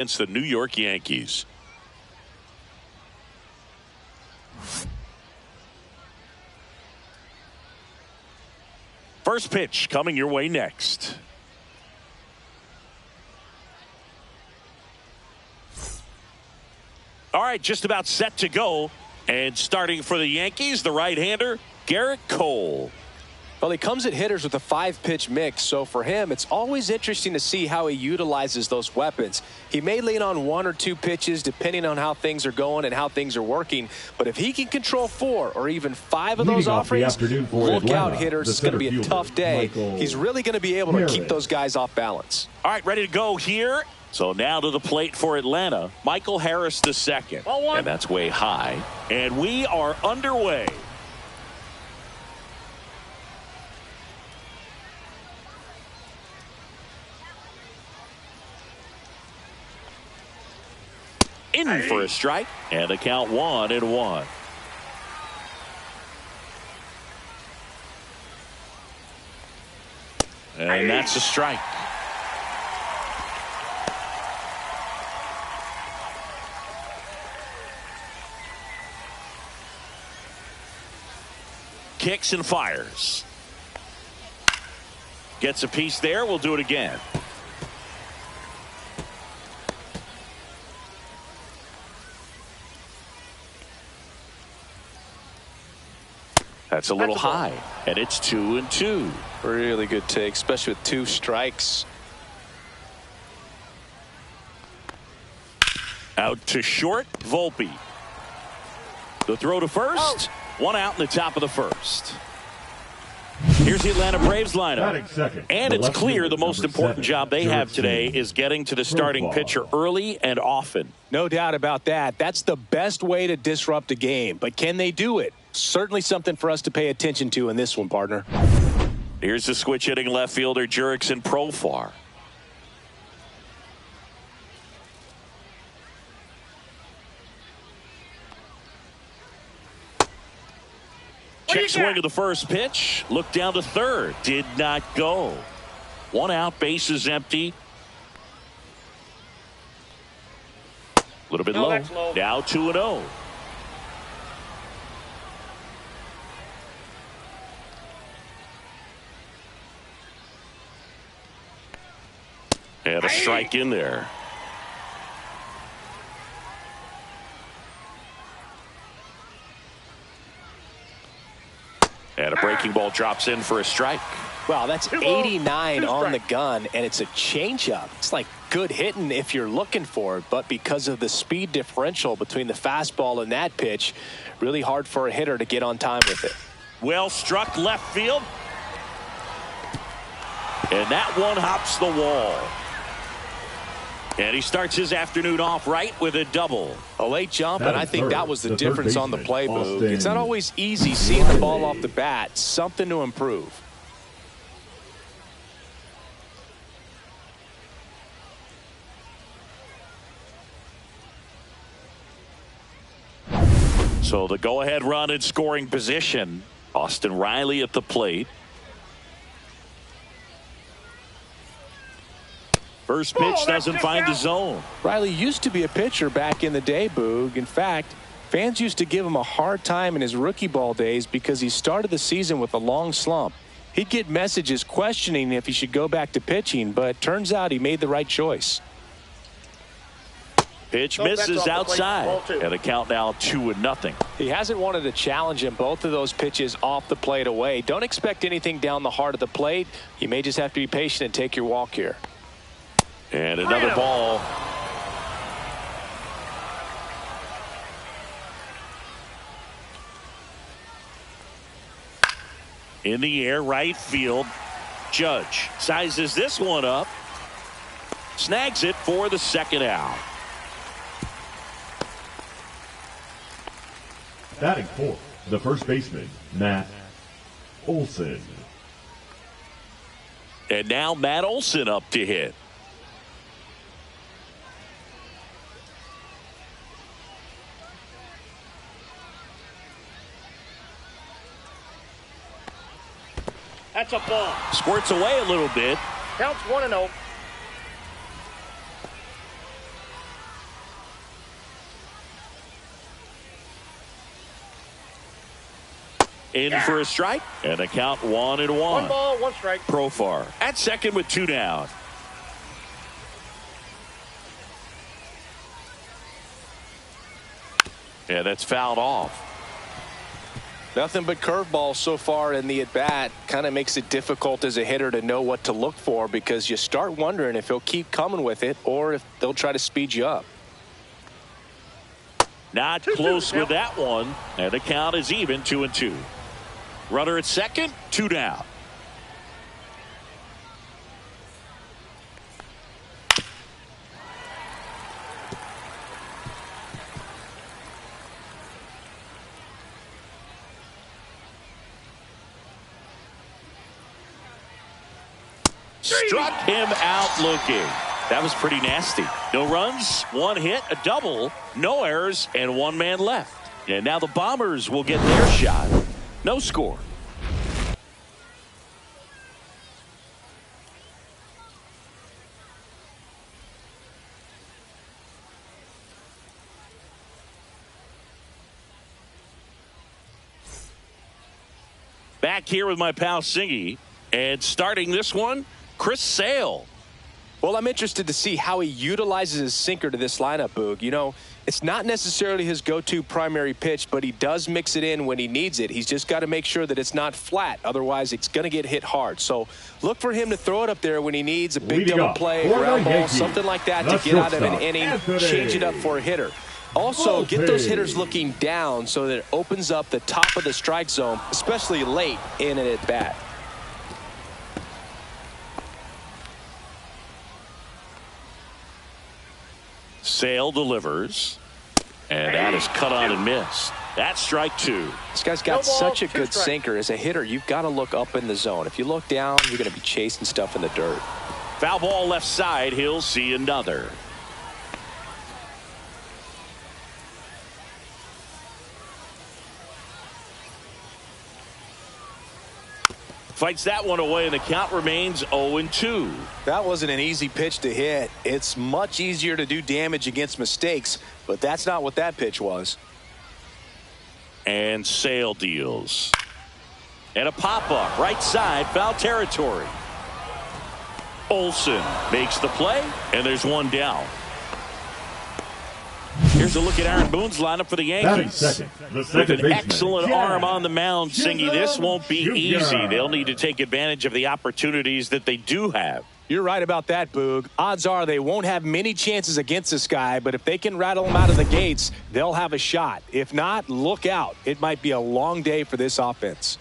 against the New York Yankees. First pitch coming your way next. All right, just about set to go. And starting for the Yankees, the right-hander, Garrett Cole. Well, he comes at hitters with a 5-pitch mix, so for him, it's always interesting to see how he utilizes those weapons. He may lean on 1 or 2 pitches depending on how things are going and how things are working, but if he can control 4 or even 5 of those offerings, look out, hitters. It's going to be a tough day. He's really going to be able to keep those guys off balance. All right, ready to go here. So now to the plate for Atlanta, Michael Harris II. And that's way high. And we are underway. In for a strike, and the count 1-1. And that's a strike. Kicks and fires. Gets a piece there. We'll do it again. That's a little high, and it's 2-2. Really good take, especially with 2 strikes. Out to short, Volpe. The throw to first. 1 out in the top of the first. Here's the Atlanta Braves lineup. And it's clear the most important job they have today is getting to the starting pitcher early and often. No doubt about that. That's the best way to disrupt a game. But can they do it? Certainly something for us to pay attention to in this one, partner. Here's the switch hitting left fielder Jurickson Profar. Check swing of the first pitch. Look down to third. Did not go. 1 out. Bases empty. A little bit low. Now 2-0. And a strike in there. And a breaking ball drops in for a strike. Wow, that's 89 on the gun, and it's a changeup. It's like good hitting if you're looking for it, but because of the speed differential between the fastball and that pitch, really hard for a hitter to get on time with it. Well struck left field. And that one hops the wall. And he starts his afternoon off right with a double. A late jump, and I think that was the difference on the play, Boog. It's not always easy seeing the ball off the bat. Something to improve. So the go-ahead run in scoring position. Austin Riley at the plate. First pitch doesn't find the zone. Riley used to be a pitcher back in the day, Boog. In fact, fans used to give him a hard time in his rookie ball days because he started the season with a long slump. He'd get messages questioning if he should go back to pitching, but turns out he made the right choice. Pitch misses outside, and the count now 2-0. He hasn't wanted to challenge him. Both of those pitches off the plate away. Don't expect anything down the heart of the plate. You may just have to be patient and take your walk here. And another ball. In the air, right field. Judge sizes this one up. Snags it for the second out. Batting fourth, the first baseman, Matt Olson. And now Matt Olson up to hit. That's a ball. Squirts away a little bit. Counts 1-0. in for a strike, and the count 1-1. 1 ball, 1 strike. Profar at second with 2 down. Yeah, that's fouled off. Nothing but curveballs so far in the at-bat. Kind of makes it difficult as a hitter to know what to look for, because you start wondering if he'll keep coming with it or if they'll try to speed you up. Not close with that one, and the count is even, 2-2. Runner at second, 2 down. Struck him out looking. That was pretty nasty. No runs, 1 hit, a double, no errors, and 1 man left. And now the Bombers will get their shot. No score. Back here with my pal Singy, and starting this one, Chris Sale. Well, I'm interested to see how he utilizes his sinker to this lineup, Boog. You know, it's not necessarily his go-to primary pitch, but he does mix it in when he needs it. He's just got to make sure that it's not flat. Otherwise, it's going to get hit hard. So look for him to throw it up there when he needs a big double play, ground ball, something like that to get out of an inning, change it up for a hitter. Also, get those hitters looking down so that it opens up the top of the strike zone, especially late in an at-bat. Sale delivers, and that is cut on and missed. That's strike 2. This guy's got such a good sinker. As a hitter, you've got to look up in the zone. If you look down, you're going to be chasing stuff in the dirt. Foul ball left side. He'll see another. Fights that one away, and the count remains 0-2. That wasn't an easy pitch to hit. It's much easier to do damage against mistakes, but that's not what that pitch was. And Sale deals. And a pop-up, right side, foul territory. Olsen makes the play, and there's 1 down. Here's a look at Aaron Boone's lineup for the Yankees. With an excellent arm on the mound, Singy, this won't be easy. They'll need to take advantage of the opportunities that they do have. You're right about that, Boog. Odds are they won't have many chances against this guy, but if they can rattle him out of the gates, they'll have a shot. If not, look out. It might be a long day for this offense.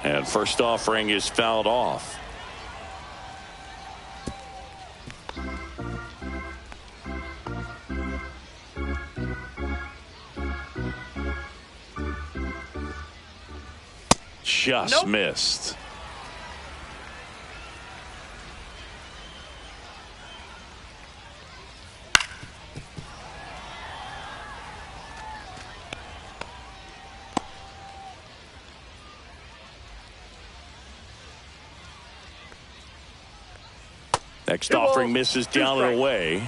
And first offering is fouled off. Just missed. Next offering misses down and away.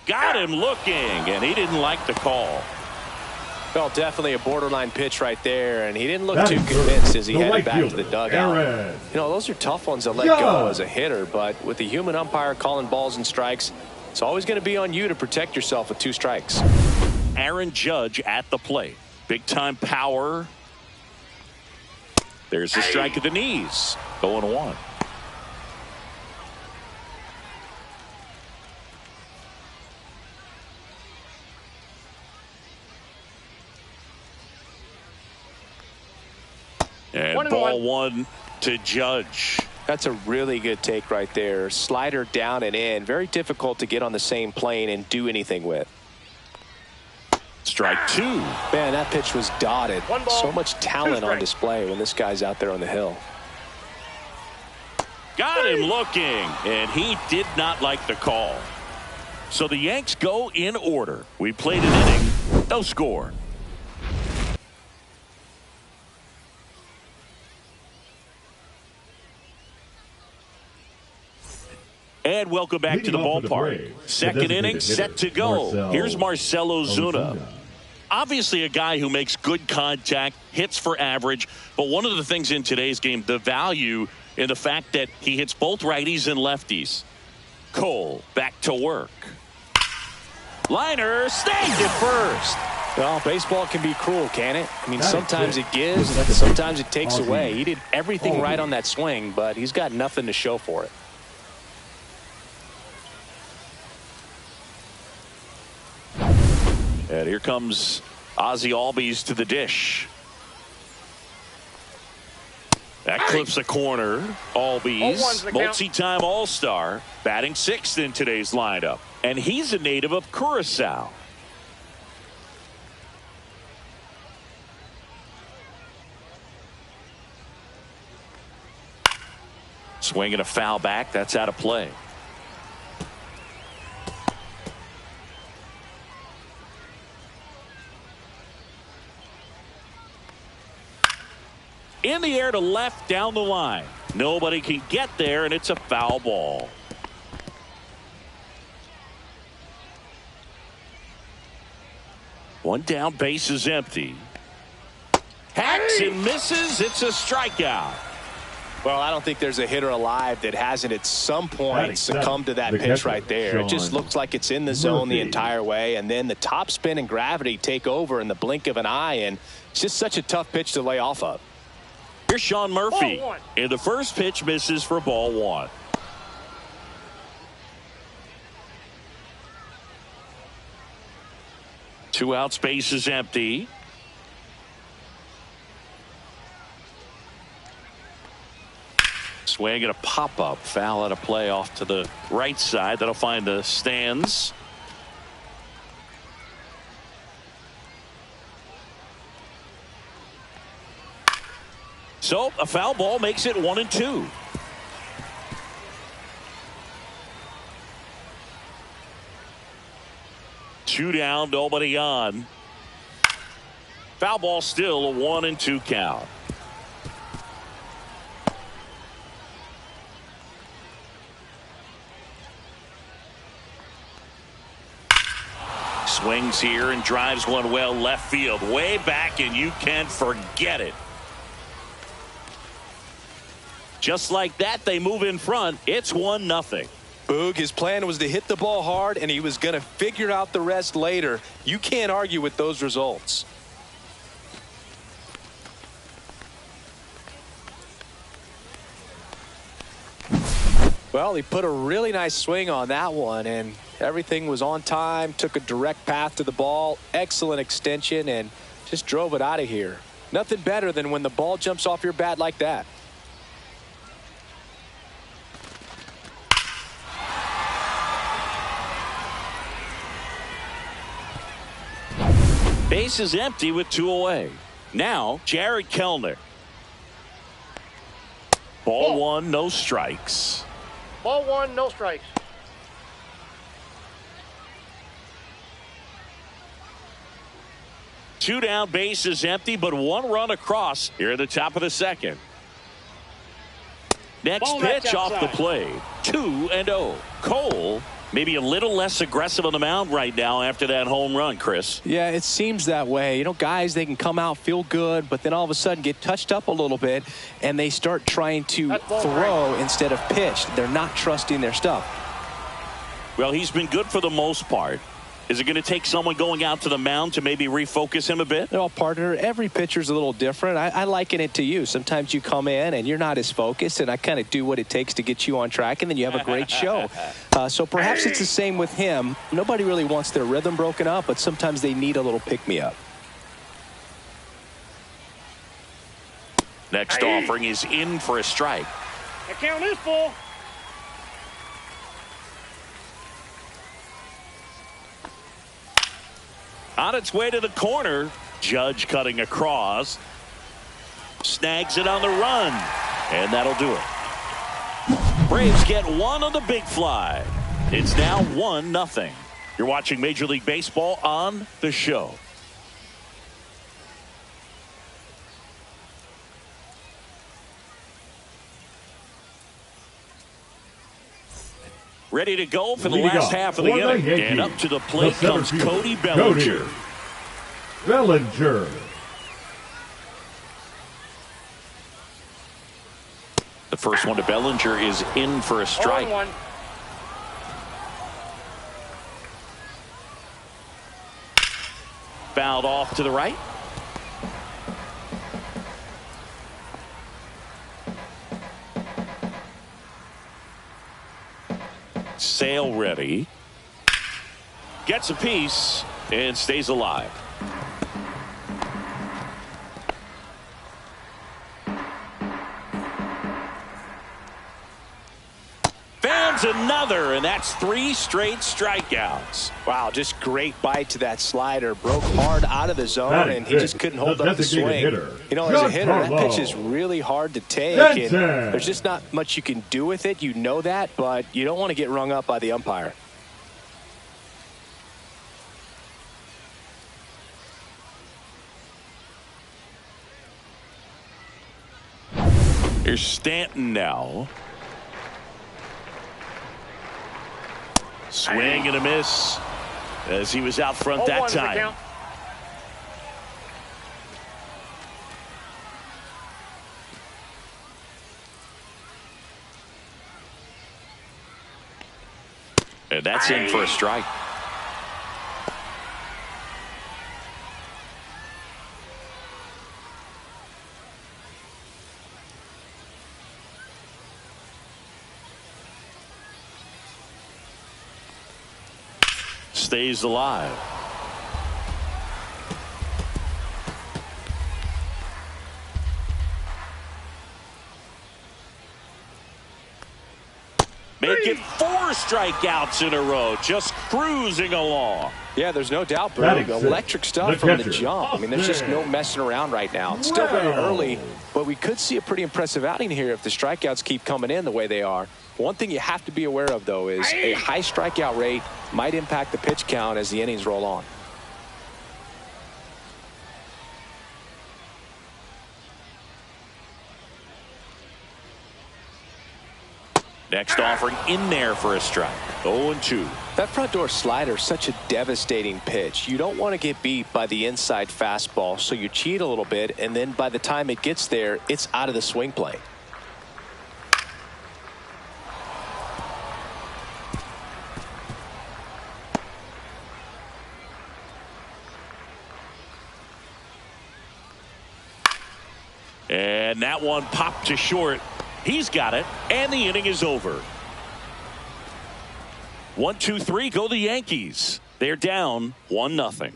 Got him looking, and he didn't like the call. Well, definitely a borderline pitch right there, and he didn't look too convinced as he headed back to the dugout. You know, those are tough ones to let go as a hitter, but with the human umpire calling balls and strikes, it's always going to be on you to protect yourself with 2 strikes. Aaron Judge at the plate. Big time power. There's the strike at the knees. 0-1. And ball 1 to Judge. That's a really good take right there. Slider down and in. Very difficult to get on the same plane and do anything with. Strike 2. Man, that pitch was dotted. So much talent on display when this guy's out there on the hill. Got him looking, and he did not like the call. So the Yanks go in order. We played an inning. No score. And welcome back to the ballpark. Second inning set to go. Here's Marcell Ozuna. Obviously a guy who makes good contact, hits for average, but one of the things in today's game, the value in the fact that he hits both righties and lefties. Cole back to work. Liner snagged it first. Well, baseball can be cruel, can it? I mean, sometimes it gives, and sometimes it takes away. He did everything right on that swing, but he's got nothing to show for it. And here comes Ozzie Albies to the dish. That clips a corner. Albies, multi-time All-Star, batting sixth in today's lineup. And he's a native of Curacao. Swinging a foul back. That's out of play. In the air to left down the line. Nobody can get there, and it's a foul ball. One down, base is empty. Hacks and misses. It's a strikeout. Well, I don't think there's a hitter alive that hasn't at some point succumbed to that pitch right there. It just looks like it's in the zone the entire way, and then the top spin and gravity take over in the blink of an eye, and it's just such a tough pitch to lay off of. Here's Sean Murphy. And the first pitch misses for ball one. Two outs, base is empty. Swing and a pop-up. Foul out of play off to the right side. That'll find the stands. So a foul ball makes it 1-2. Two down, nobody on. Foul ball still a 1-2 count. Swings here and drives one well left field, way back, and you can forget it. Just like that, they move in front. It's 1-0. Boog, his plan was to hit the ball hard, and he was going to figure out the rest later. You can't argue with those results. Well, he put a really nice swing on that one, and everything was on time, took a direct path to the ball, excellent extension, and just drove it out of here. Nothing better than when the ball jumps off your bat like that. Base is empty with two away. Now, Jared Kellner. Ball one, no strikes. Ball one, no strikes. Two down, base is empty, but one run across here at the top of the second. Next pitch off the plate. 2-0. Cole maybe a little less aggressive on the mound right now after that home run, Chris. Yeah, it seems that way. You know, guys, they can come out, feel good, but then all of a sudden get touched up a little bit, and they start trying to throw instead of pitch. They're not trusting their stuff. Well, he's been good for the most part. Is it going to take someone going out to the mound to maybe refocus him a bit? Well, partner, every pitcher's a little different. I liken it to you. Sometimes you come in and you're not as focused, and I kind of do what it takes to get you on track, and then you have a great show. So perhaps it's the same with him. Nobody really wants their rhythm broken up, but sometimes they need a little pick-me-up. Next offering is in for a strike. The count is full. On its way to the corner. Judge cutting across. Snags it on the run. And that'll do it. Braves get one on the big fly. It's now 1-0. You're watching Major League Baseball on The Show. Ready to go for the last half of the inning. And up to the plate comes Cody Bellinger. Bellinger. The first one to Bellinger is in for a strike. 0-1. Fouled off to the right. Sale ready. Gets a piece and stays alive. Fans another, and that's 3 straight strikeouts. Wow, just great bite to that slider. Broke hard out of the zone, and he just couldn't hold up the swing. You know, as a hitter, that pitch is really hard to take, and there's just not much you can do with it. You know that, but you don't want to get rung up by the umpire. Here's Stanton now. Swing and a miss as he was out front that time. And that's in for a strike. Stays alive. Make it 4 strikeouts in a row, just cruising along. Yeah, there's no doubt, bro. Electric stuff from the jump. I mean, there's just no messing around right now. It's still very early, but we could see a pretty impressive outing here if the strikeouts keep coming in the way they are. One thing you have to be aware of, though, is a high strikeout rate might impact the pitch count as the innings roll on. Next offering in there for a strike. 0-2. That front door slider is such a devastating pitch. You don't want to get beat by the inside fastball, so you cheat a little bit, and then by the time it gets there, it's out of the swing plane. And that one popped to short. He's got it, and the inning is over. 1-2-3, go the Yankees. They're down 1-0.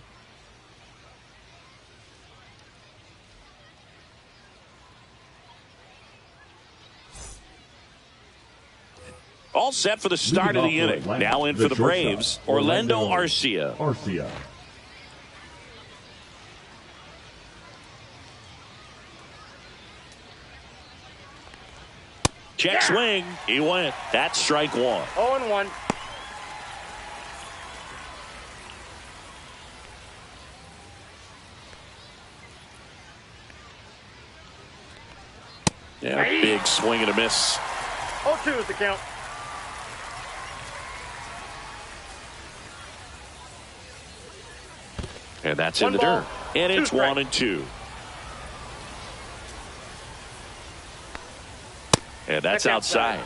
All set for the start of the inning. Now in for the Braves, Orlando Arcia. Check swing. He went. That's strike 1. 0-1. Yeah, big swing and a miss. 0-2 is the count. And that's in the dirt. And it's 1-2. And that's outside.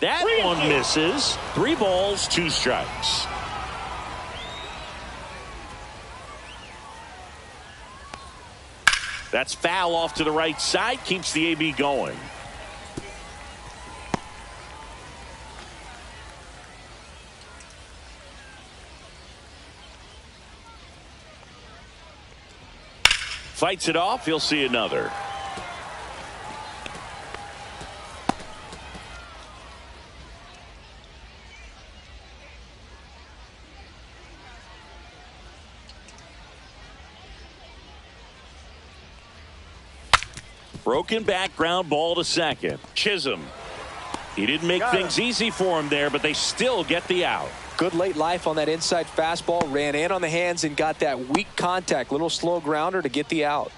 That one misses. 3 balls, 2 strikes. That's foul off to the right side. Keeps the AB going. Fights it off. He'll see another. Broken back ground ball to second. Chisholm. He didn't make things easy for him there, but they still get the out. Good late life on that inside fastball. Ran in on the hands and got that weak contact. Little slow grounder to get the out.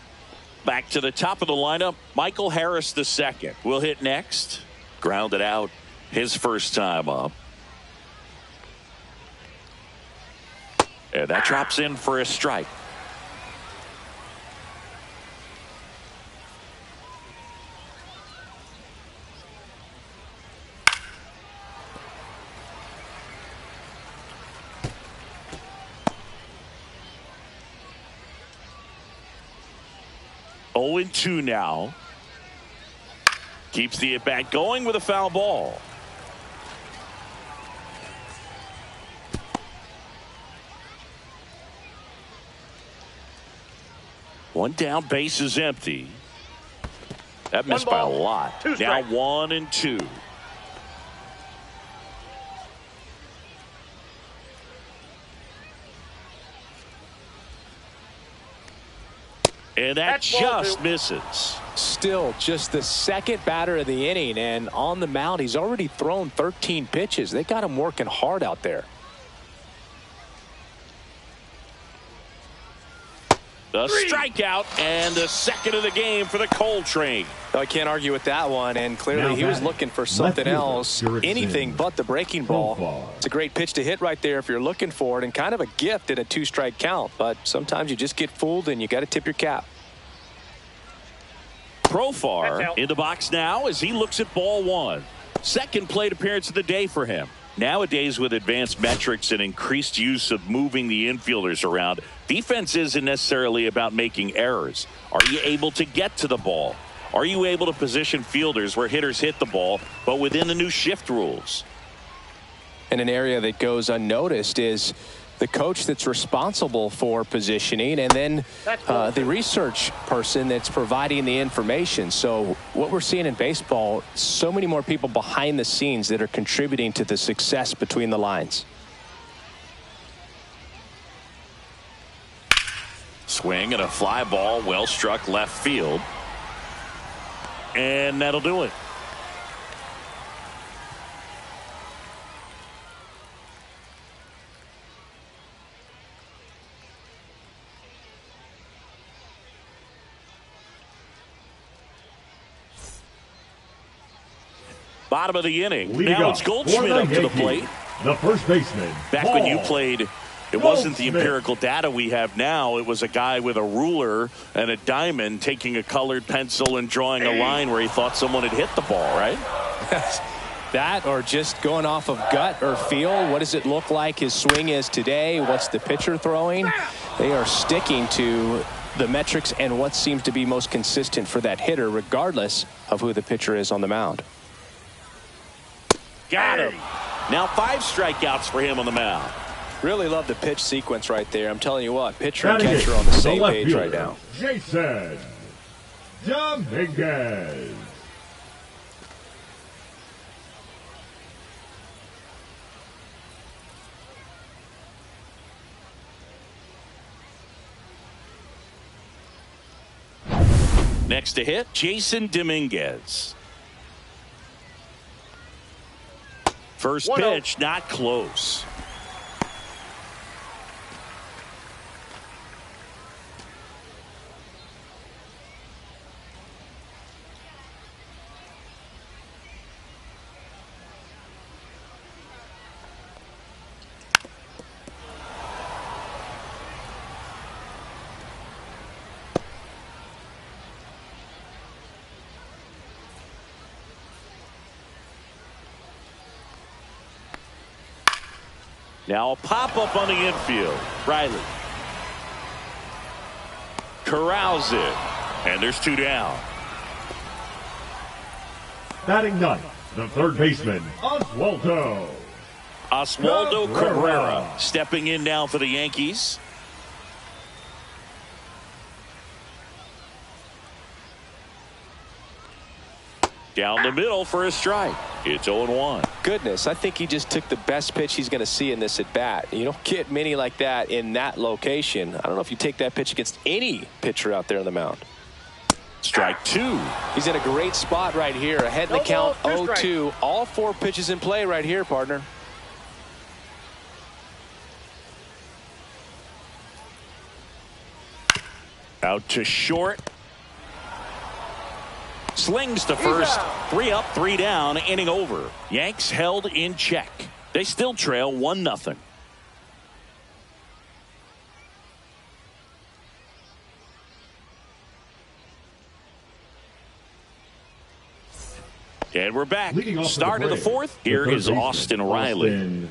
Back to the top of the lineup, Michael Harris II will hit next. Grounded out his first time up. And that drops in for a strike. Oh, 0-2 now. Keeps the at-bat going with a foul ball. One down, base is empty. That missed by a lot. Now 1-2. And that just misses. Still just the second batter of the inning, and on the mound he's already thrown 13 pitches. They got him working hard out there. The strikeout and the second of the game for the Coltrane. I can't argue with that one, and clearly he was looking for something else, anything but the breaking ball. It's a great pitch to hit right there if you're looking for it, and kind of a gift in a 2-strike count, but sometimes you just get fooled and you got to tip your cap. Profar in the box now as he looks at ball one. Second plate appearance of the day for him. Nowadays, with advanced metrics and increased use of moving the infielders around, defense isn't necessarily about making errors. Are you able to get to the ball? Are you able to position fielders where hitters hit the ball, but within the new shift rules? And an area that goes unnoticed is the coach that's responsible for positioning, and then the research person that's providing the information. So what we're seeing in baseball, so many more people behind the scenes that are contributing to the success between the lines. Swing and a fly ball, well struck left field. And that'll do it. Bottom of the inning. Now it's Goldschmidt up to the plate. The first baseman. Back when you played, it wasn't the empirical data we have now. It was a guy with a ruler and a diamond taking a colored pencil and drawing a line where he thought someone had hit the ball, right? That, or just going off of gut or feel. What does it look like his swing is today? What's the pitcher throwing? They are sticking to the metrics and what seems to be most consistent for that hitter, regardless of who the pitcher is on the mound. Got him. Now 5 strikeouts for him on the mound. Really love the pitch sequence right there. I'm telling you what, pitcher and catcher on the same page right now. Jason Dominguez. Next to hit, Jason Dominguez. First pitch, not close. Now a pop-up on the infield. Riley corrals it. And there's 2 down. Batting ninth, the third baseman, Oswaldo Cabrera stepping in now for the Yankees. Down the middle for a strike. It's 0-1. Goodness, I think he just took the best pitch he's going to see in this at bat. You don't get many like that in that location. I don't know if you take that pitch against any pitcher out there on the mound. Strike 2. He's in a great spot right here. Ahead in the count, 0-2. All 4 pitches in play right here, partner. Out to short. Slings to first. 3 up, 3 down, inning over. Yanks held in check. They still trail 1-0. And we're back. Start of the fourth. Here is Austin Riley.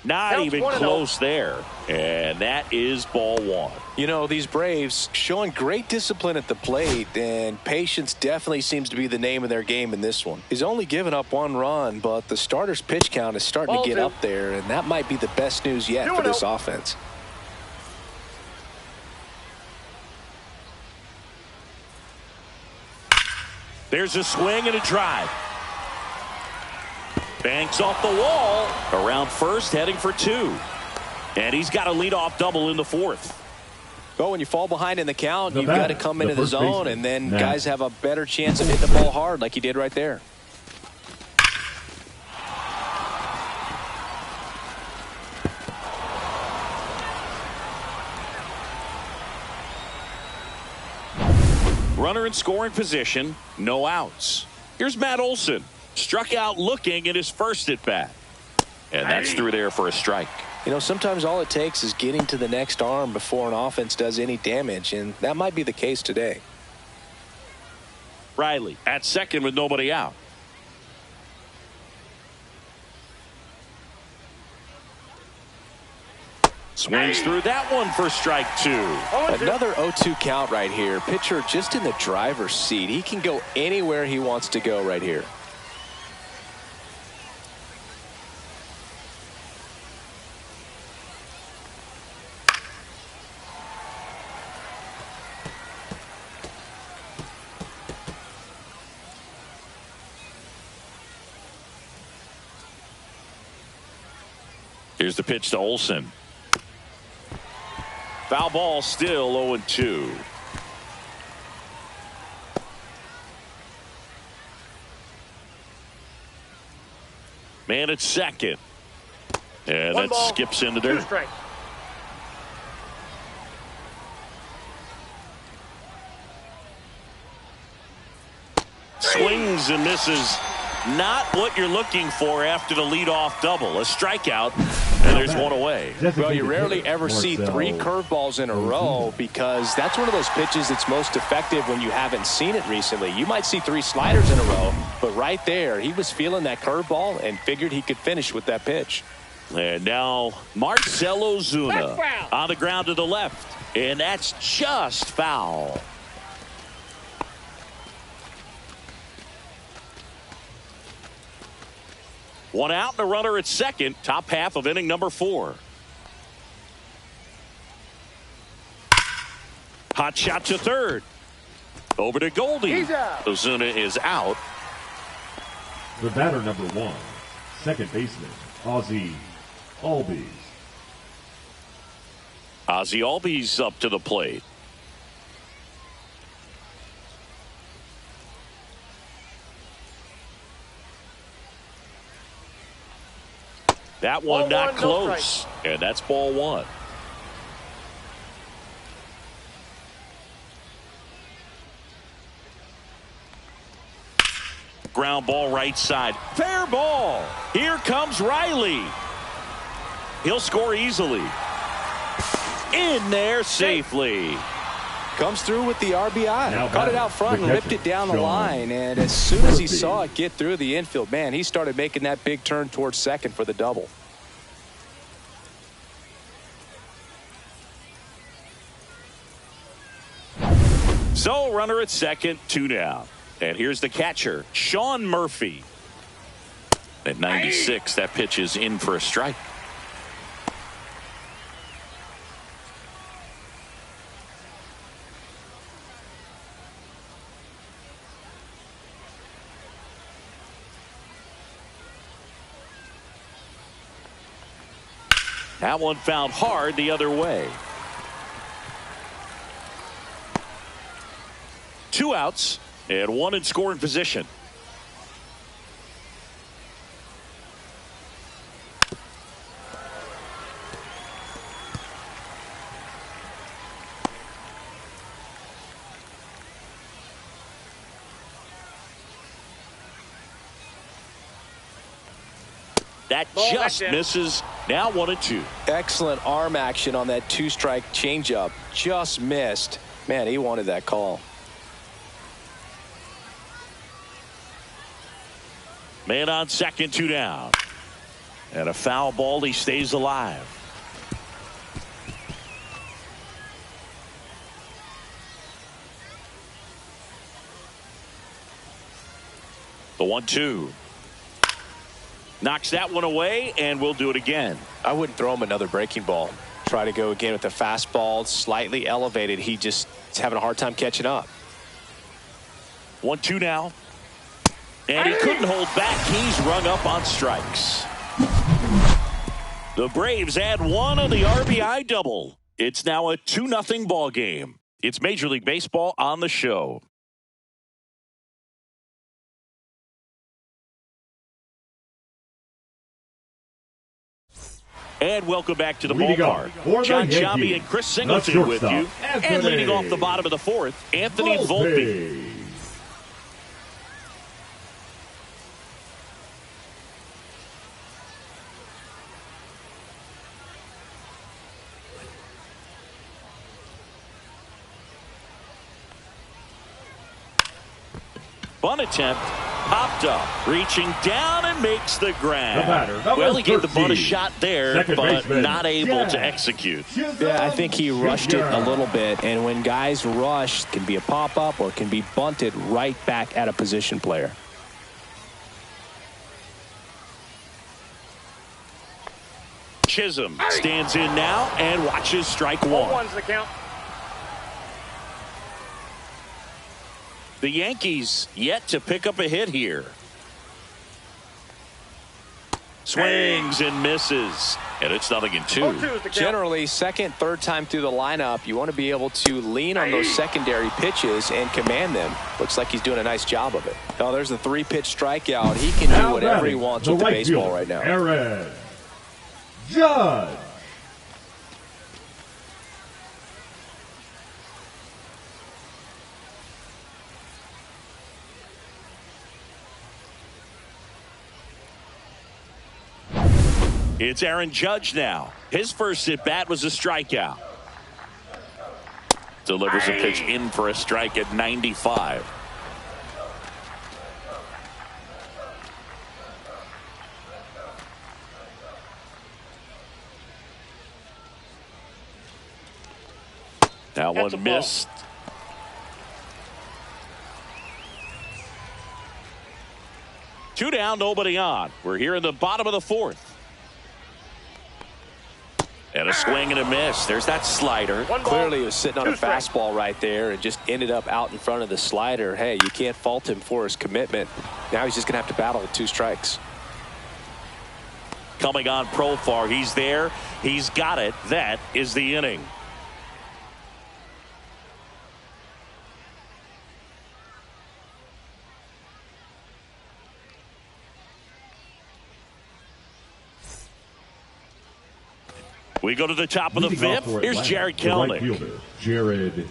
Not even close there. And that is ball 1. You know, these Braves showing great discipline at the plate, and patience definitely seems to be the name of their game in this one. He's only given up 1 run, but the starter's pitch count is starting to get up there, and that might be the best news yet for this offense. There's a swing and a drive. Banks off the wall. Around first, heading for 2. And he's got a leadoff double in the fourth. Well, when you fall behind in the count, you've got to come into the zone, and then guys have a better chance of hitting the ball hard like he did right there. Runner in scoring position, no outs. Here's Matt Olson. Struck out looking at his first at bat. And that's through there for a strike. You know, sometimes all it takes is getting to the next arm before an offense does any damage, and that might be the case today. Riley at second with nobody out. Swings through that one for strike 2. Another 0-2 count right here. Pitcher just in the driver's seat. He can go anywhere he wants to go right here. Here's the pitch to Olson. Foul ball, still 0-2. Man at second. And that skips into dirt. Swings and misses. Not what you're looking for after the leadoff double. A strikeout, and there's one away. Well, you rarely ever see 3 curveballs in a row because that's one of those pitches that's most effective when you haven't seen it recently. You might see 3 sliders in a row, but right there, he was feeling that curveball and figured he could finish with that pitch. And now Marcell Ozuna on the ground to the left, and that's just foul. One out and a runner at second. Top half of inning number 4. Hot shot to third. Over to Goldie. Ozuna is out. The batter number 1, second baseman, Ozzie Albies. Ozzie Albies up to the plate. That one not close, and that's ball 1. Ground ball right side. Fair ball. Here comes Riley. He'll score easily. In there safely. Comes through with the RBI. Caught it out front and ripped it down the line. And as soon as he saw it get through the infield, man, he started making that big turn towards second for the double. So runner at second, 2 down. And here's the catcher, Sean Murphy. At 96, that pitch is in for a strike. That one found hard the other way. 2 outs and 1 in scoring position. That Ball, just that's it. misses. Now 1-2. Excellent arm action on that two-strike changeup. Just missed. Man, he wanted that call. Man on second, 2 down. And a foul ball. He stays alive. The 1-2. Knocks that one away, and we'll do it again. I wouldn't throw him another breaking ball. Try to go again with the fastball, slightly elevated. He just is having a hard time catching up. 1-2 now. And he couldn't hold back. He's rung up on strikes. The Braves add one on the RBI double. It's now a 2-0 ball game. It's Major League Baseball on the show. And welcome back to the ballpark. John Sciambi and Chris Singleton with you. And leading off the bottom of the fourth, Anthony Volpe. Bunt attempt. Popped up, reaching down and makes the grab. Well, he gave the bunt a shot there, but not able to execute. Yeah, I think he rushed it a little bit, and when guys rush, it can be a pop-up or it can be bunted right back at a position player. Chisholm stands in now and watches strike one. 1-1's the count. The Yankees yet to pick up a hit here. Swings and misses. And it's 0-2. Generally, second, third time through the lineup, you want to be able to lean on those secondary pitches and command them. Looks like he's doing a nice job of it. Oh, there's a 3-pitch strikeout. He can do whatever he wants with the baseball right now. Aaron Judge. It's Aaron Judge now. His first at bat was a strikeout. Delivers a pitch in for a strike at 95. That one missed. Two down, nobody on. We're here in the bottom of the fourth. And a swing and a miss. There's that slider. Clearly he was sitting on a fastball right there and just ended up out in front of the slider. Hey, you can't fault him for his commitment. Now he's just going to have to battle with 2 strikes. Coming on Profar. He's there. He's got it. That is the inning. We go to the top of the fifth. Here's Jared Kelenic. Jared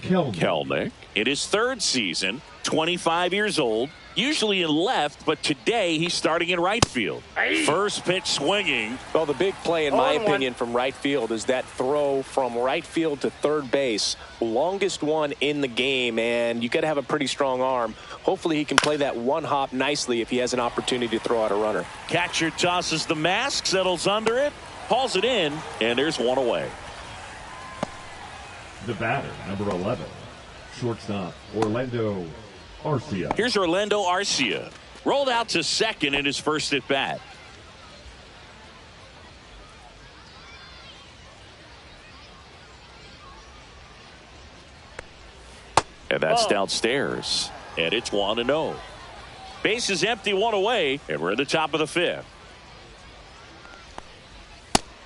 Kelenic in his third season, 25 years old, usually in left, but today he's starting in right field. First pitch swinging. Well, the big play, in my opinion, from right field is that throw from right field to third base. Longest one in the game, and you got to have a pretty strong arm. Hopefully he can play that one hop nicely if he has an opportunity to throw out a runner. Catcher tosses the mask, settles under it. Hauls it in, and there's one away. The batter, number 11, shortstop, Orlando Arcia. Here's Orlando Arcia. Rolled out to second in his first at bat. And that's downstairs. And it's 1-0. Base is empty, one away, and we're in the top of the fifth.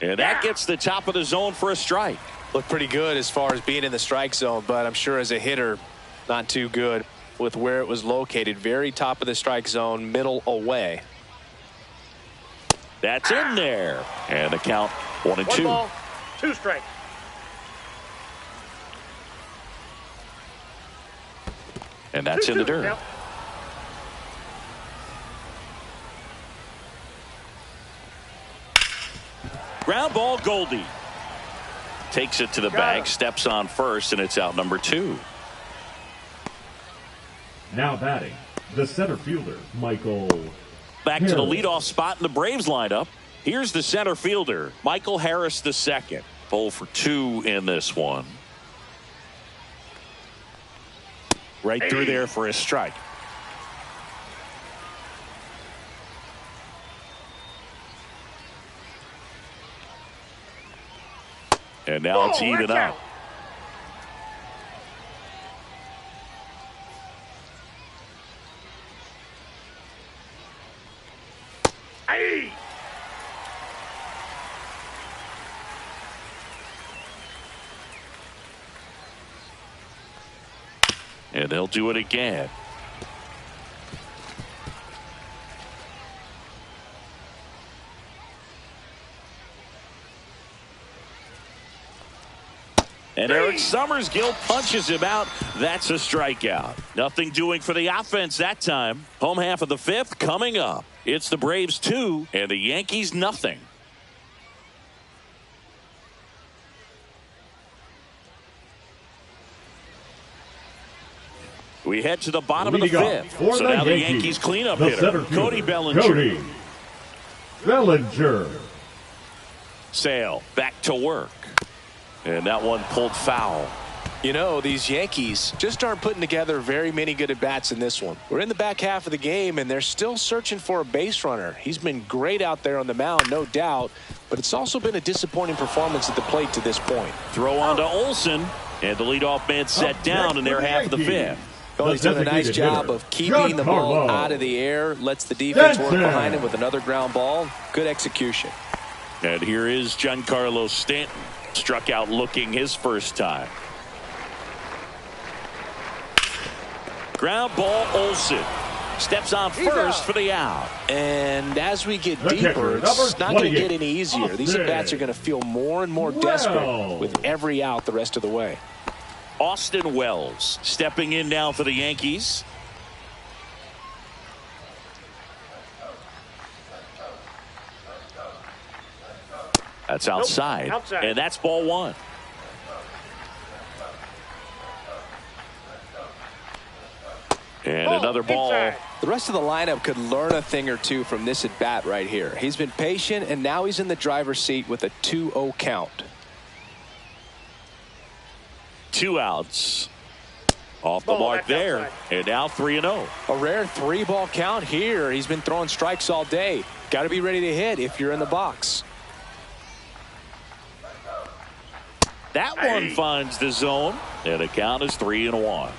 And that gets the top of the zone for a strike. Looked pretty good as far as being in the strike zone, but I'm sure as a hitter, not too good with where it was located. Very top of the strike zone, middle away. That's in there. And the count 1-2. 1 ball, 2 strikes. And that's in the dirt. Ground ball, Goldie. Takes it to the bag, steps on first, and it's out number 2. Now batting, the center fielder, Michael. Back Harris. to the leadoff spot in the Braves lineup. Here's the center fielder, Michael Harris II. 0 for 2 in this one. Right through there for a strike. And now it's even up. Hey! And they'll do it again. And Eric Summersgill punches him out. That's a strikeout. Nothing doing for the offense that time. Home half of the 5th coming up. It's the Braves 2 and the Yankees nothing. We head to the bottom of the 5th. So now the Yankees cleanup hitter, Cody Bellinger. Cody Bellinger. Sale back to work. And that one pulled foul. You know, these Yankees just aren't putting together very many good at-bats in this one. We're in the back half of the game, and they're still searching for a base runner. He's been great out there on the mound, no doubt, but it's also been a disappointing performance at the plate to this point. Throw on to Olsen, and the leadoff man set down in their half of the 5th. Well, he's doing a nice job of keeping the ball out of the air, lets the defense work behind him with another ground ball. Good execution. And here is Giancarlo Stanton. Struck out looking his first time. Ground ball, Olsen. Steps on first for the out. And as we get deeper, it's not going to get any easier. These at-bats are going to feel more and more desperate with every out the rest of the way. Austin Wells stepping in now for the Yankees. That's outside. Outside. And that's ball 1. And another ball. Inside. The rest of the lineup could learn a thing or two from this at bat right here. He's been patient, and now he's in the driver's seat with a 2-0 count. 2 outs. Off the mark there. Outside. And now 3-0. A rare 3-ball count here. He's been throwing strikes all day. Got to be ready to hit if you're in the box. That one finds the zone, and the count is 3-1.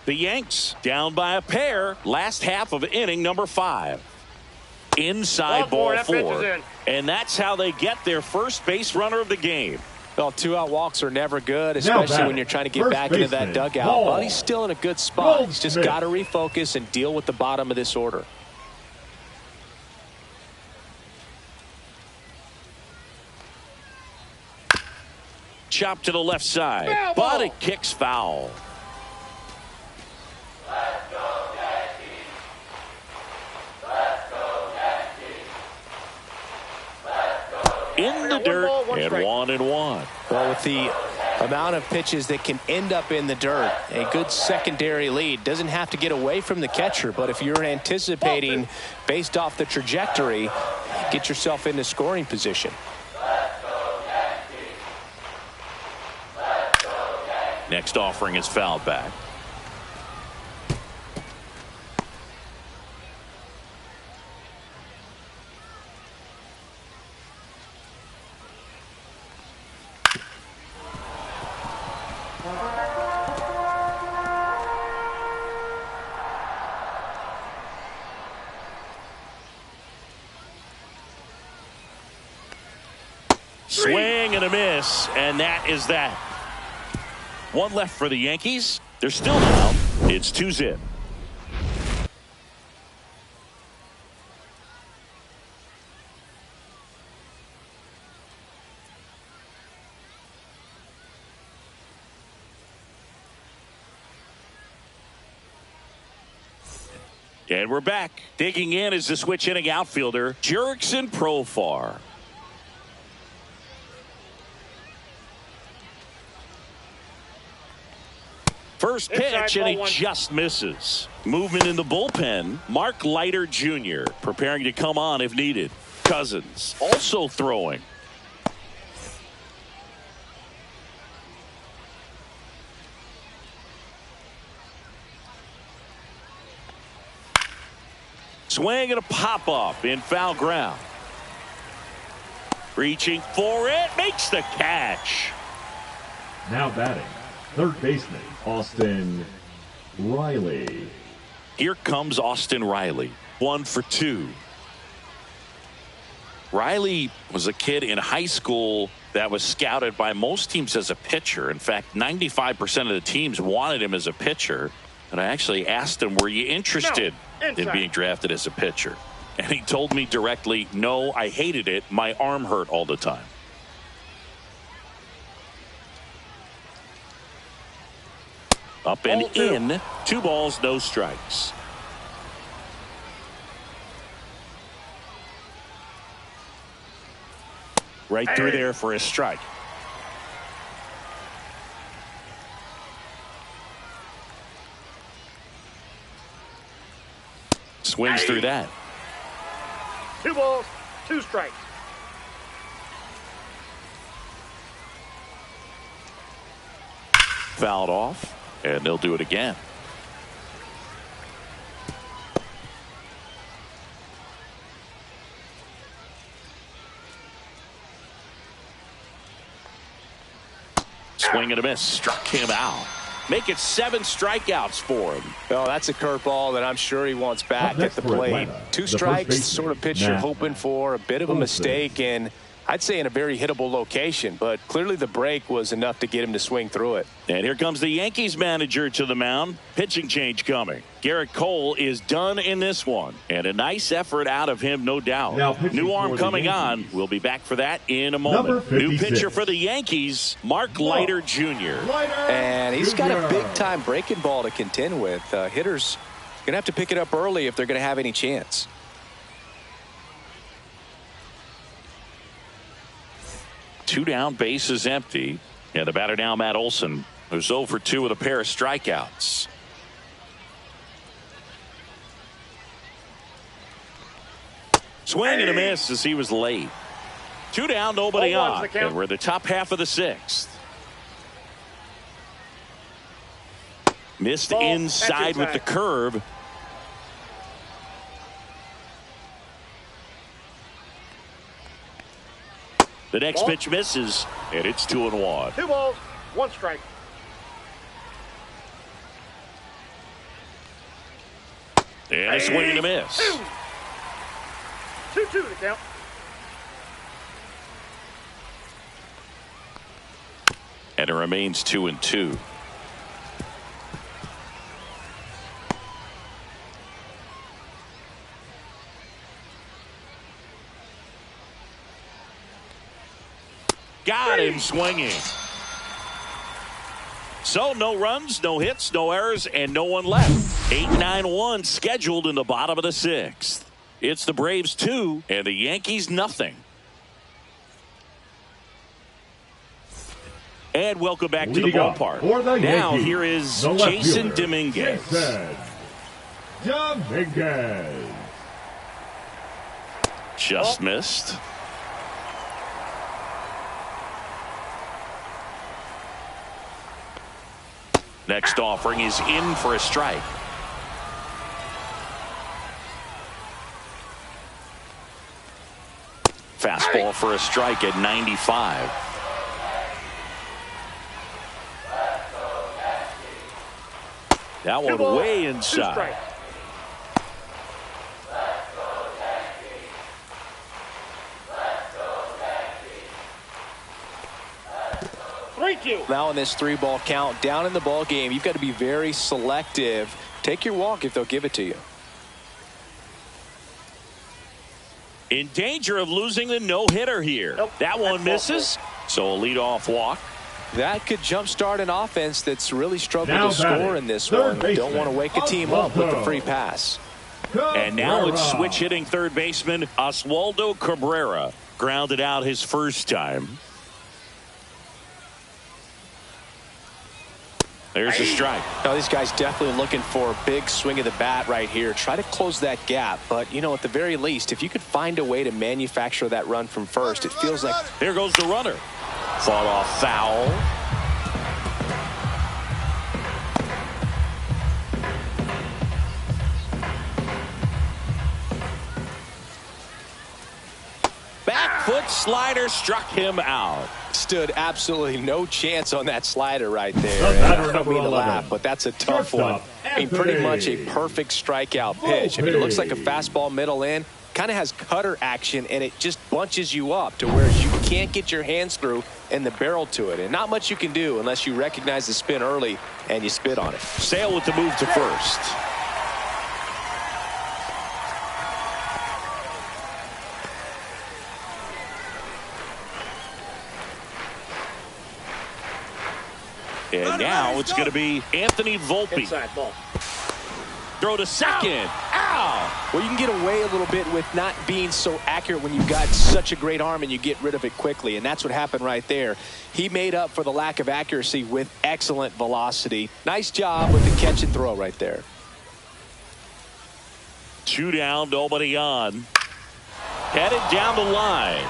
The Yanks down by a pair. Last half of inning number 5. Inside ball 4. And that's how they get their first base runner of the game. Well, 2-out walks are never good, especially when you're trying to get back into that dugout. But he's still in a good spot. He's just got to refocus and deal with the bottom of this order. Chop to the left side, but it kicks foul. Let's go Yankees! Let's go Yankees! Let's go Yankees! In the dirt, and 1-1. Well, with the amount of pitches that can end up in the dirt, a good secondary lead doesn't have to get away from the catcher, but if you're anticipating based off the trajectory, get yourself into scoring position. Next offering is fouled back. Swing and a miss, and that is that. 1 left for the Yankees. They're still down. It's 2-0. And we're back. Digging in is the switch inning outfielder, Jurickson Profar. First pitch, and he just misses. Movement in the bullpen. Mark Leiter Jr. preparing to come on if needed. Cousins also throwing. Swing and a pop-up in foul ground. Reaching for it, makes the catch. Now batting, third baseman, Austin Riley. Here comes Austin Riley, 1 for 2. Riley was a kid in high school that was scouted by most teams as a pitcher. In fact, 95% of the teams wanted him as a pitcher. And I actually asked him, were you interested in being drafted as a pitcher? And he told me directly, no, I hated it. My arm hurt all the time. Up and in. 2 balls, no strikes. Right through there for a strike. Swings through that. 2 balls, 2 strikes. Fouled off, and they'll do it again. Swing and a miss, struck him out. Make it 7 strikeouts for him. Oh, that's a curveball that I'm sure he wants back at the plate. 2 strikes, sort of pitch you're hoping for. A bit of a mistake, and I'd say in a very hittable location, but clearly the break was enough to get him to swing through it. And here comes the Yankees manager to the mound. Pitching change coming. Garrett Cole is done in this one, and a nice effort out of him, no doubt. New arm coming on. We'll be back for that in a moment. New pitcher for the Yankees, Mark Leiter Jr. And he's got a big-time breaking ball to contend with. Hitters going to have to pick it up early if they're going to have any chance. Two down, bases empty. And the batter now, Matt Olson, who's 0 for 2 with a pair of strikeouts. Swing and a miss as he was late. 2 down, nobody on. And we're the top half of the 6th. Missed inside with the curve. The next pitch misses, and it's 2-1. 2 balls, 1 strike. And a swing and a miss. 2-2 to count. And it remains 2-2. Got him swinging. So no runs, no hits, no errors, and no one left. 8-9-1 scheduled in the bottom of the 6th. It's the Braves 2 and the Yankees nothing. And welcome back to the ballpark. Now here is Jason Dominguez. Just missed. Next offering is in for a strike. Fastball for a strike at 95. That one way inside. 3-2. Now in this 3-ball count, down in the ball game, you've got to be very selective. Take your walk if they'll give it to you. In danger of losing the no-hitter here. Nope, that one misses. So a leadoff walk. That could jumpstart an offense that's really struggled to score in this one. Don't want to wake a team up with a free pass. And now it's switch hitting third baseman Oswaldo Cabrera. Grounded out his first time. There's a strike. Now, these guys definitely looking for a big swing of the bat right here. Try to close that gap. But, you know, at the very least, if you could find a way to manufacture that run from first, it feels like... Here goes the runner. Fought off foul. Back foot slider struck him out. Stood absolutely no chance on that slider right there. I don't mean to laugh, but that's a tough one. I mean, pretty much a perfect strikeout pitch. I mean, it looks like a fastball middle in. Kind of has cutter action, and it just bunches you up to where you can't get your hands through and the barrel to it. And not much you can do unless you recognize the spin early and you spit on it. Sale with the move to first. And now it's going to be Anthony Volpe. Inside ball. Throw to second. Ow! Well, you can get away a little bit with not being so accurate when you've got such a great arm and you get rid of it quickly. And that's what happened right there. He made up for the lack of accuracy with excellent velocity. Nice job with the catch and throw right there. 2 down, nobody on. Headed down the line.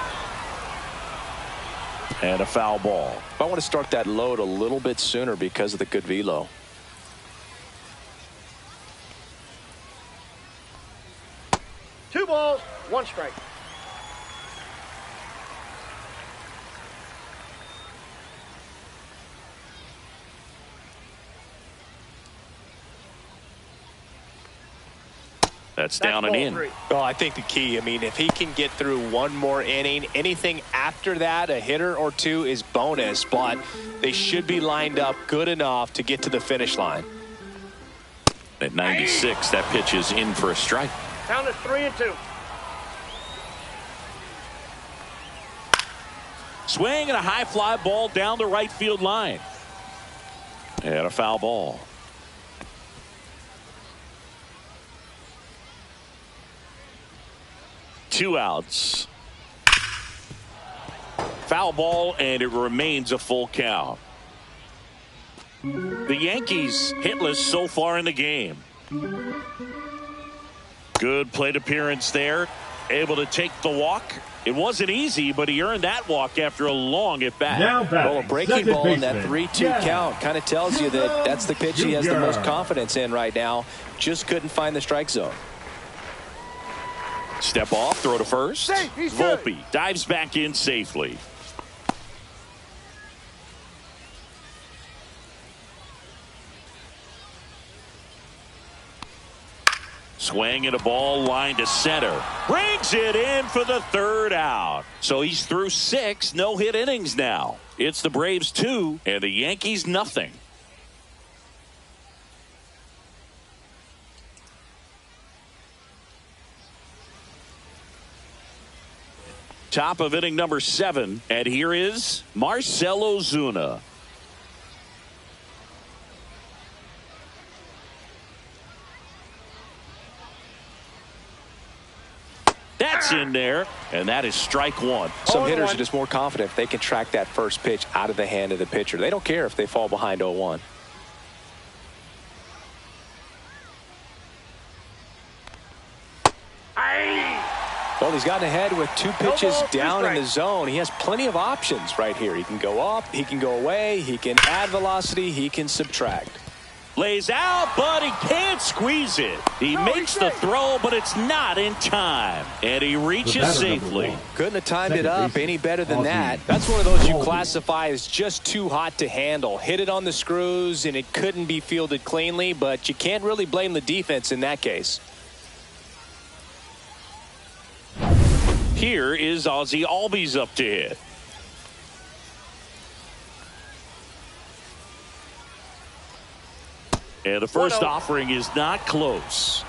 And a foul ball. I want to start that load a little bit sooner because of the good velo. Two balls, one strike. That's down and in. Well, I think the key, I mean, if he can get through one more inning, anything after that, a hitter or two is bonus, but they should be lined up good enough to get to the finish line. At 96, that pitch is in for a strike. Count is 3-2. Swing and a high fly ball down the right field line. And a foul ball. Two outs. Foul ball, and it remains a full count. The Yankees hitless so far in the game. Good plate appearance there. Able to take the walk. It wasn't easy, but he earned that walk after a long at bat. Well, a breaking ball in that 3-2 count kind of tells you that that's the pitch he has the most confidence in right now. Just couldn't find the strike zone. Step off, throw to first. Volpe dives back in safely. Swing and a ball line to center. Brings it in for the third out. So he's through 6 no-hit innings now. It's the Braves 2 and the Yankees nothing. Top of inning number 7, and here is Marcell Ozuna. That's in there, and that is strike 1. Some hitters are just more confident if they can track that first pitch out of the hand of the pitcher. They don't care if they fall behind 0-1. Well, he's gotten ahead with 2 pitches down in the zone. He has plenty of options right here. He can go up, he can go away, he can add velocity, he can subtract. Lays out, but he can't squeeze it. He makes the throw, but it's not in time. And he reaches safely. Couldn't have timed it up any better than that. That's one of those you classify as just too hot to handle. Hit it on the screws, and it couldn't be fielded cleanly, but you can't really blame the defense in that case. Here is Ozzie Albies up to hit. And the first offering is not close.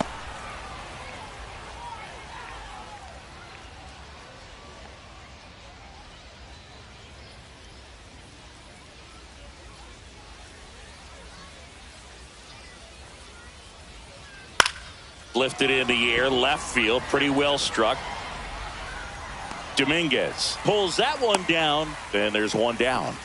Lifted in the air, left field, pretty well struck. Dominguez pulls that one down, and there's one down.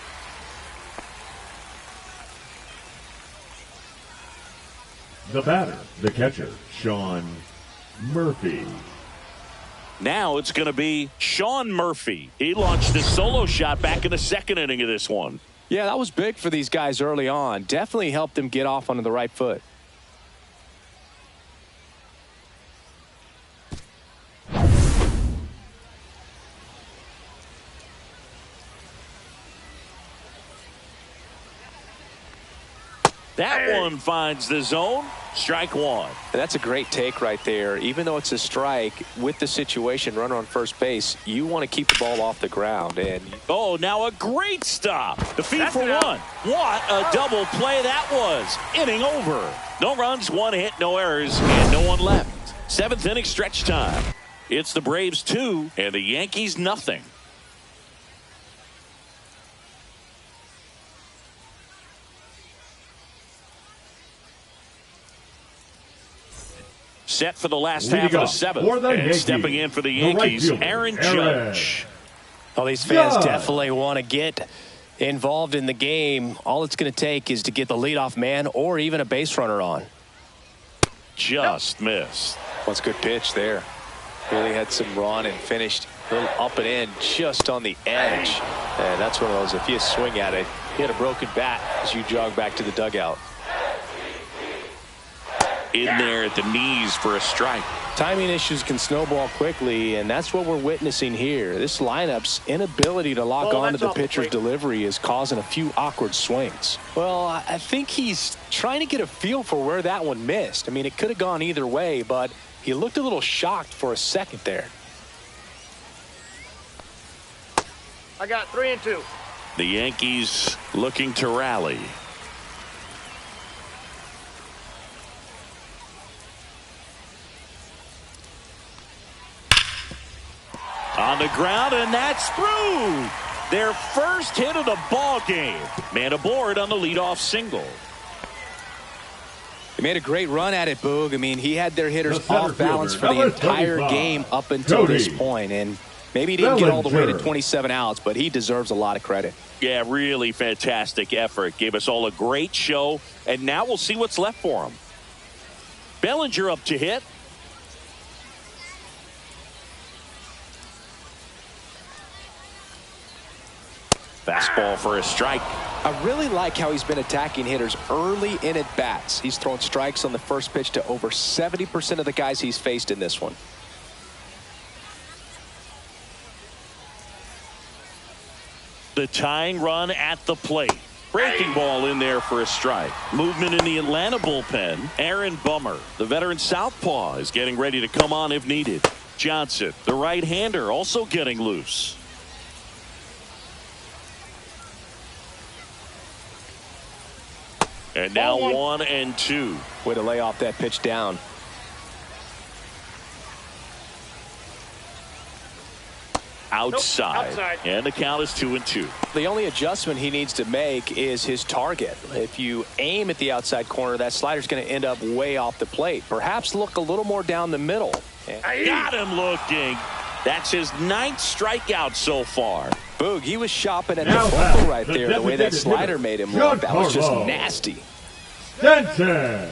The batter, the catcher, Sean Murphy. Now it's going to be Sean Murphy. He launched his solo shot back in the second inning of this one. Yeah, that was big for these guys early on. Definitely helped them get off onto the right foot. That one finds the zone. Strike one. And that's a great take right there. Even though it's a strike, with the situation, runner on first base, you want to keep the ball off the ground. And oh, now a great stop. The feed for one. What a double play that was. Inning over. No runs, one hit, no errors, and no one left. Seventh inning stretch time. It's the Braves 2 and the Yankees nothing. Set for the last half of the seventh. And stepping in for the Yankees, Aaron Judge. Well, these fans definitely want to get involved in the game. All it's going to take is to get the leadoff man or even a base runner on. Just missed. What's a good pitch there. Really had some run and finished a little up and in just on the edge. And that's one of those, if you swing at it, you had a broken bat as you jog back to the dugout. In there at the knees for a strike. Timing issues can snowball quickly, and that's what we're witnessing here. This lineup's inability to lock onto the pitcher's delivery is causing a few awkward swings. Well, I think he's trying to get a feel for where that one missed. I mean, it could have gone either way, but he looked a little shocked for a second there. I got 3-2. The Yankees looking to rally. On the ground, and that's through. Their first hit of the ball game. Man aboard on the leadoff single. He made a great run at it, Boog. I mean, he had their hitters off balance for the entire game up until this point, and maybe he didn't get all the way to 27 outs, but he deserves a lot of credit. Yeah, really fantastic effort. Gave us all a great show, and now we'll see what's left for him. Bellinger up to hit. Fastball for a strike. I really like how he's been attacking hitters early in at bats. He's thrown strikes on the first pitch to over 70% of the guys he's faced in this one. The tying run at the plate. Breaking ball in there for a strike. Movement in the Atlanta bullpen. Aaron Bummer, the veteran southpaw, is getting ready to come on if needed. Johnson, the right-hander, also getting loose. And now 1-2. Way to lay off that pitch down. Outside. And the count is 2-2. The only adjustment he needs to make is his target. If you aim at the outside corner, that slider's going to end up way off the plate. Perhaps look a little more down the middle. Got him looking. That's his 9th strikeout so far. Boog, he was shopping at the bumper right there. The way that slider made him look, that was just nasty. Stanton.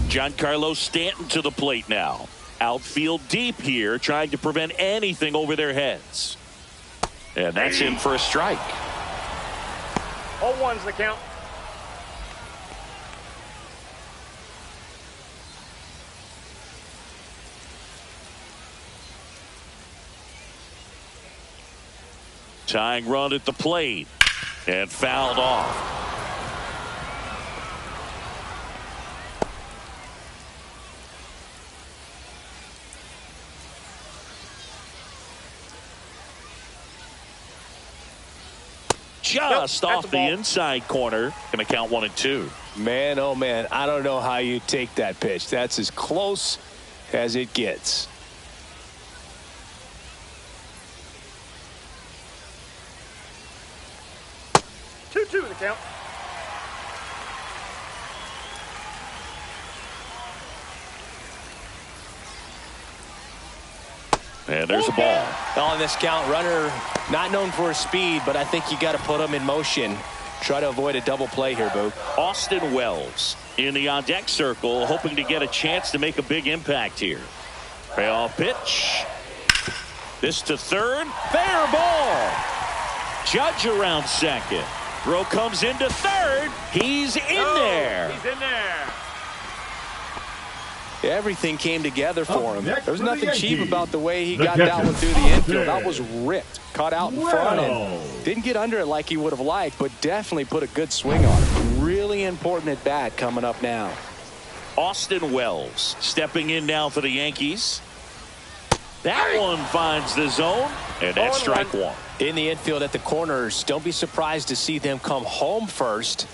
Giancarlo Stanton to the plate now. Outfield deep here, trying to prevent anything over their heads. And that's in for a strike. 0-1's the count. Tying run at the plate and fouled off. Just off the inside corner. Going to count 1-2. Man, oh man, I don't know how you take that pitch. That's as close as it gets. count. And there's a ball. On this count, runner not known for his speed, but I think you got to put him in motion. Try to avoid a double play here, Boog. Austin Wells in the on-deck circle, hoping to get a chance to make a big impact here. Payoff pitch. This to third. Fair ball. Judge around second. Throw comes into third. He's in there. He's in there. Everything came together for him. There was nothing cheap about the way he The got catcher, that one through the infield. That was ripped. Caught out in front and didn't get under it like he would have liked, but definitely put a good swing on it. Really important at bat coming up now. Austin Wells stepping in now for the Yankees. That one finds the zone, and that's strike one. In the infield at the corners, don't be surprised to see them come home first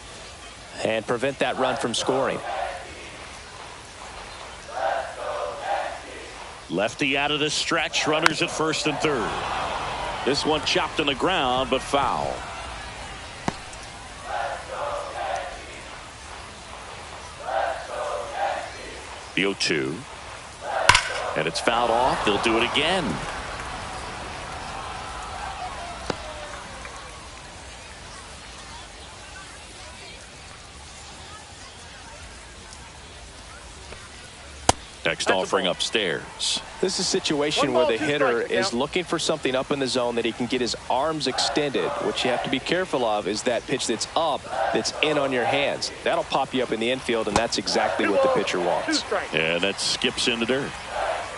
and prevent that run from scoring. Lefty out of the stretch, runners at first and third. This one chopped on the ground, but foul. The 0-2. And it's fouled off. They'll do it again. Next offering upstairs. This is a situation where the hitter is looking for something up in the zone that he can get his arms extended. What you have to be careful of is that pitch that's up, that's in on your hands. That'll pop you up in the infield, and that's exactly what the pitcher wants. And that skips in the dirt.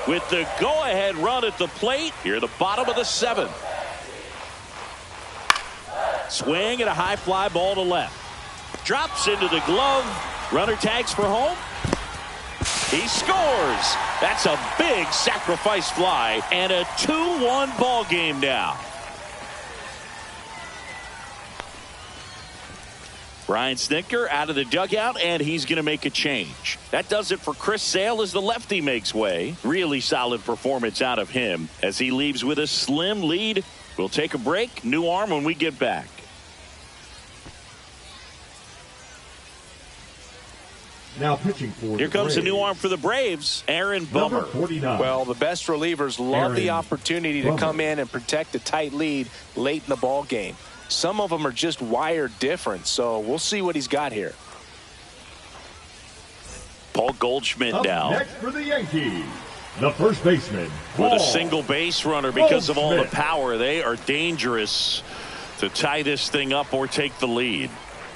With the go-ahead run at the plate, here the bottom of the seventh. Swing and a high fly ball to left. Drops into the glove. Runner tags for home. He scores. That's a big sacrifice fly and a 2-1 ball game now. Brian Snitker out of the dugout, and he's going to make a change. That does it for Chris Sale as the lefty makes way. Really solid performance out of him as he leaves with a slim lead. We'll take a break. New arm when we get back. Now pitching for Here comes a new arm for the Braves, Aaron Bummer. 49. Well, the best relievers love the opportunity to come in and protect a tight lead late in the ball game. Some of them are just wired different, so we'll see what he's got here. Paul Goldschmidt Up now. next for the Yankees, the first baseman, With Paul a single base runner because of all the Goldschmidt. power. They are dangerous to tie this thing up or take the lead.